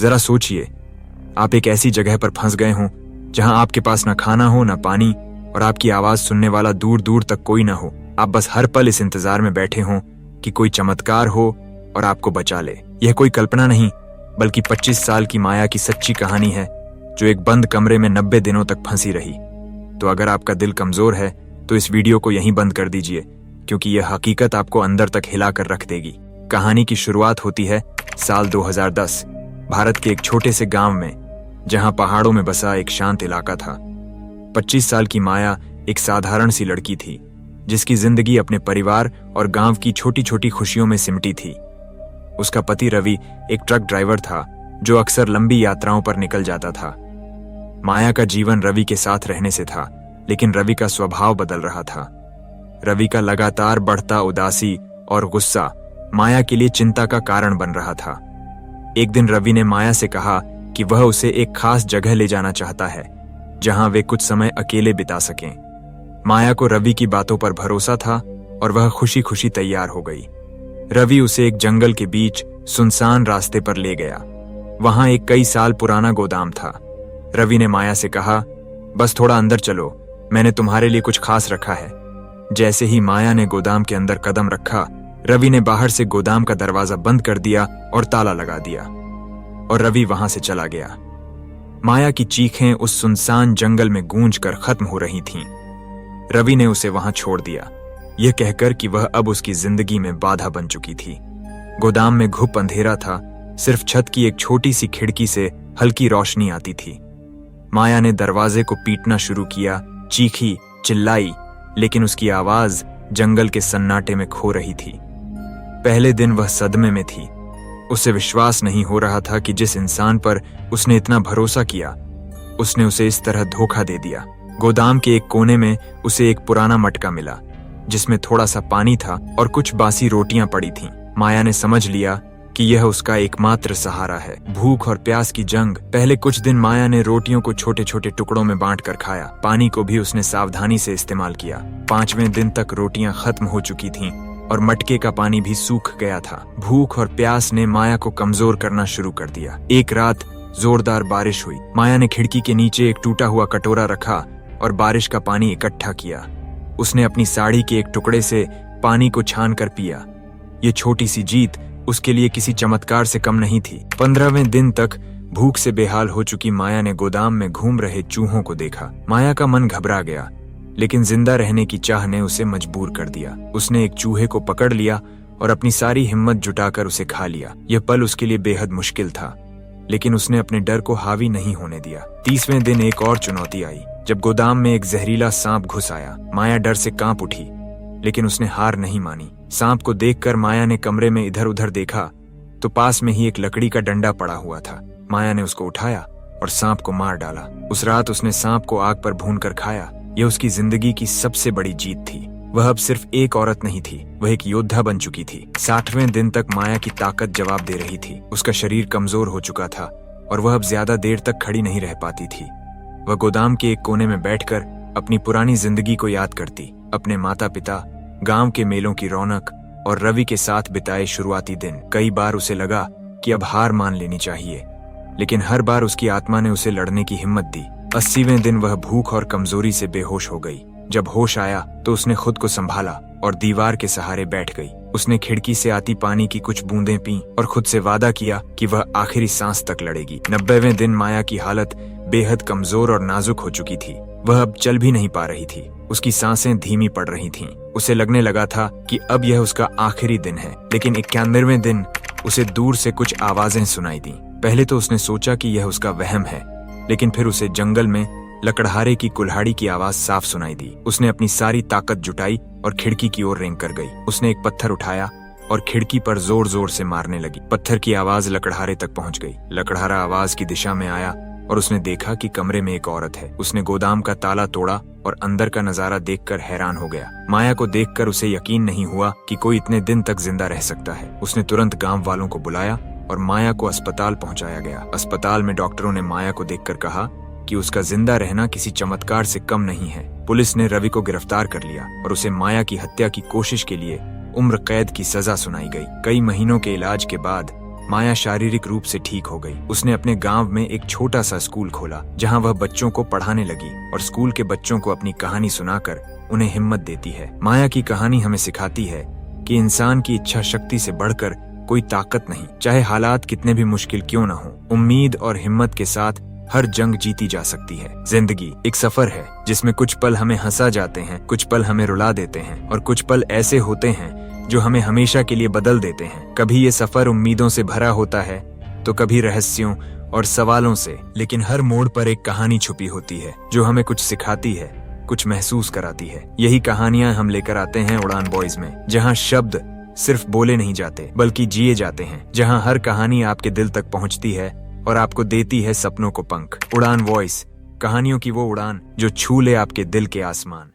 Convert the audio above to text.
जरा सोचिए, आप एक ऐसी जगह पर फंस गए हों जहां आपके पास ना खाना हो ना पानी और आपकी आवाज सुनने वाला दूर दूर तक कोई ना हो। आप बस हर पल इस इंतजार में बैठे हों कि कोई चमत्कार हो और आपको बचा ले। यह कोई कल्पना नहीं, बल्कि 25 साल की माया की सच्ची कहानी है, जो एक बंद कमरे में 90 दिनों तक फंसी रही। तो अगर आपका दिल कमजोर है तो इस वीडियो को यहीं बंद कर दीजिए, क्योंकि यह हकीकत आपको अंदर तक हिला कर रख देगी। कहानी की शुरुआत होती है साल 2010, भारत के एक छोटे से गांव में, जहां पहाड़ों में बसा एक शांत इलाका था। 25 साल की माया एक साधारण सी लड़की थी, जिसकी जिंदगी अपने परिवार और गांव की छोटी छोटी खुशियों में सिमटी थी। उसका पति रवि एक ट्रक ड्राइवर था, जो अक्सर लंबी यात्राओं पर निकल जाता था। माया का जीवन रवि के साथ रहने से था, लेकिन रवि का स्वभाव बदल रहा था। रवि का लगातार बढ़ता उदासी और गुस्सा माया के लिए चिंता का कारण बन रहा था। एक दिन रवि ने माया से कहा कि वह उसे एक खास जगह ले जाना चाहता है, जहां वे कुछ समय अकेले बिता सकें। माया को रवि की बातों पर भरोसा था और वह खुशी खुशी तैयार हो गई। रवि उसे एक जंगल के बीच सुनसान रास्ते पर ले गया। वहां एक कई साल पुराना गोदाम था। रवि ने माया से कहा, बस थोड़ा अंदर चलो, मैंने तुम्हारे लिए कुछ खास रखा है। जैसे ही माया ने गोदाम के अंदर कदम रखा, रवि ने बाहर से गोदाम का दरवाजा बंद कर दिया और ताला लगा दिया, और रवि वहां से चला गया। माया की चीखें उस सुनसान जंगल में गूंज कर खत्म हो रही थीं। रवि ने उसे वहां छोड़ दिया, यह कहकर कि वह अब उसकी जिंदगी में बाधा बन चुकी थी। गोदाम में घुप अंधेरा था, सिर्फ छत की एक छोटी सी खिड़की से हल्की रोशनी आती थी। माया ने दरवाजे को पीटना शुरू किया, चीखी, चिल्लाई, लेकिन उसकी आवाज जंगल के सन्नाटे में खो रही थी। पहले दिन वह सदमे में थी। उसे विश्वास नहीं हो रहा था कि जिस इंसान पर उसने इतना भरोसा किया, उसने उसे इस तरह धोखा दे दिया। गोदाम के एक कोने में उसे एक पुराना मटका मिला, जिसमें थोड़ा सा पानी था और कुछ बासी रोटियां पड़ी थीं। माया ने समझ लिया कि यह उसका एकमात्र सहारा है। भूख और प्यास की जंग। पहले कुछ दिन माया ने रोटियों को छोटे छोटे टुकड़ों में बांटकर खाया। पानी को भी उसने सावधानी से इस्तेमाल किया। 5वें दिन तक रोटियां खत्म हो चुकी थीं और मटके का पानी भी सूख गया था। भूख और प्यास ने माया को कमजोर करना शुरू कर दिया। एक रात जोरदार बारिश हुई। माया ने खिड़की के नीचे एक टूटा हुआ कटोरा रखा और बारिश का पानी इकट्ठा किया। उसने अपनी साड़ी के एक टुकड़े से पानी को छान कर पिया। ये छोटी सी जीत उसके लिए किसी चमत्कार से कम नहीं थी। 15वें दिन तक भूख से बेहाल हो चुकी माया ने गोदाम में घूम रहे चूहों को देखा। माया का मन घबरा गया, लेकिन जिंदा रहने की चाह ने उसे मजबूर कर दिया। उसने एक चूहे को पकड़ लिया और अपनी सारी हिम्मत जुटाकर उसे खा लिया। यह पल उसके लिए बेहद मुश्किल था, लेकिन उसने अपने डर को हावी नहीं होने दिया। 30वें दिन एक और चुनौती आई, जब गोदाम में एक जहरीला सांप घुस आया। माया डर से कांप उठी, लेकिन उसने हार नहीं मानी। सांप को देखकर माया ने कमरे में इधर उधर देखा तो पास में ही एक लकड़ी का डंडा पड़ा हुआ था। माया ने उसको उठाया और सांप को मार डाला। उस रात उसने सांप को आग पर भूनकर खाया। यह उसकी जिंदगी की सबसे बड़ी जीत थी। वह अब सिर्फ एक औरत नहीं थी, वह एक योद्धा बन चुकी थी। 60वें दिन तक माया की ताकत जवाब दे रही थी। उसका शरीर कमजोर हो चुका था और वह अब ज्यादा देर तक खड़ी नहीं रह पाती थी। वह गोदाम के एक कोने में बैठकर अपनी पुरानी जिंदगी को याद करती, अपने माता पिता, गांव के मेलों की रौनक और रवि के साथ बिताए शुरुआती दिन। कई बार उसे लगा कि अब हार मान लेनी चाहिए, लेकिन हर बार उसकी आत्मा ने उसे लड़ने की हिम्मत दी। 80वें दिन वह भूख और कमजोरी से बेहोश हो गई। जब होश आया तो उसने खुद को संभाला और दीवार के सहारे बैठ गई। उसने खिड़की से आती पानी की कुछ बूंदें पीं और खुद से वादा किया कि वह आखिरी सांस तक लड़ेगी। 90वें दिन माया की हालत बेहद कमजोर और नाजुक हो चुकी थी। वह अब चल भी नहीं पा रही थी। उसकी सांसें धीमी पड़ रही थीं। उसे लगने लगा था कि अब यह उसका आखिरी दिन है। लेकिन 91वें दिन उसे दूर से कुछ आवाजें सुनाई दी। पहले तो उसने सोचा कि यह उसका वहम है, लेकिन फिर उसे जंगल में लकड़हारे की कुल्हाड़ी की आवाज साफ सुनाई दी। उसने अपनी सारी ताकत जुटाई और खिड़की की ओर रेंग कर गई। उसने एक पत्थर उठाया और खिड़की पर जोर जोर से मारने लगी। पत्थर की आवाज लकड़हारे तक पहुंच गई। लकड़हारा आवाज की दिशा में आया और उसने देखा कि कमरे में एक औरत है। उसने गोदाम का ताला तोड़ा और अंदर का नजारा देखकर हैरान हो गया। माया को देखकर उसे यकीन नहीं हुआ कि कोई इतने दिन तक जिंदा रह सकता है। उसने तुरंत गांव वालों को बुलाया और माया को अस्पताल पहुंचाया गया। अस्पताल में डॉक्टरों ने माया को देखकर कहा कि उसका जिंदा रहना किसी चमत्कार से कम नहीं है। पुलिस ने रवि को गिरफ्तार कर लिया और उसे माया की हत्या की कोशिश के लिए उम्र कैद की सजा सुनाई गई। कई महीनों के इलाज के बाद माया शारीरिक रूप से ठीक हो गई। उसने अपने गांव में एक छोटा सा स्कूल खोला जहां वह बच्चों को पढ़ाने लगी और स्कूल के बच्चों को अपनी कहानी सुनाकर उन्हें हिम्मत देती है। माया की कहानी हमें सिखाती है कि इंसान की इच्छा शक्ति से बढ़कर कोई ताकत नहीं, चाहे हालात कितने भी मुश्किल क्यों न हो। उम्मीद और हिम्मत के साथ हर जंग जीती जा सकती है। जिंदगी एक सफर है जिसमें कुछ पल हमें हंसा जाते हैं, कुछ पल हमें रुला देते हैं और कुछ पल ऐसे होते हैं जो हमें हमेशा के लिए बदल देते हैं। कभी ये सफर उम्मीदों से भरा होता है तो कभी रहस्यों और सवालों से, लेकिन हर मोड़ पर एक कहानी छुपी होती है जो हमें कुछ सिखाती है, कुछ महसूस कराती है। यही कहानियां हम लेकर आते हैं उड़ान बॉयज में, जहां शब्द सिर्फ बोले नहीं जाते बल्कि जिए जाते हैं, जहां हर कहानी आपके दिल तक पहुंचती है और आपको देती है सपनों को पंख। उड़ान वॉइस, कहानियों की वो उड़ान जो छू ले आपके दिल के आसमान।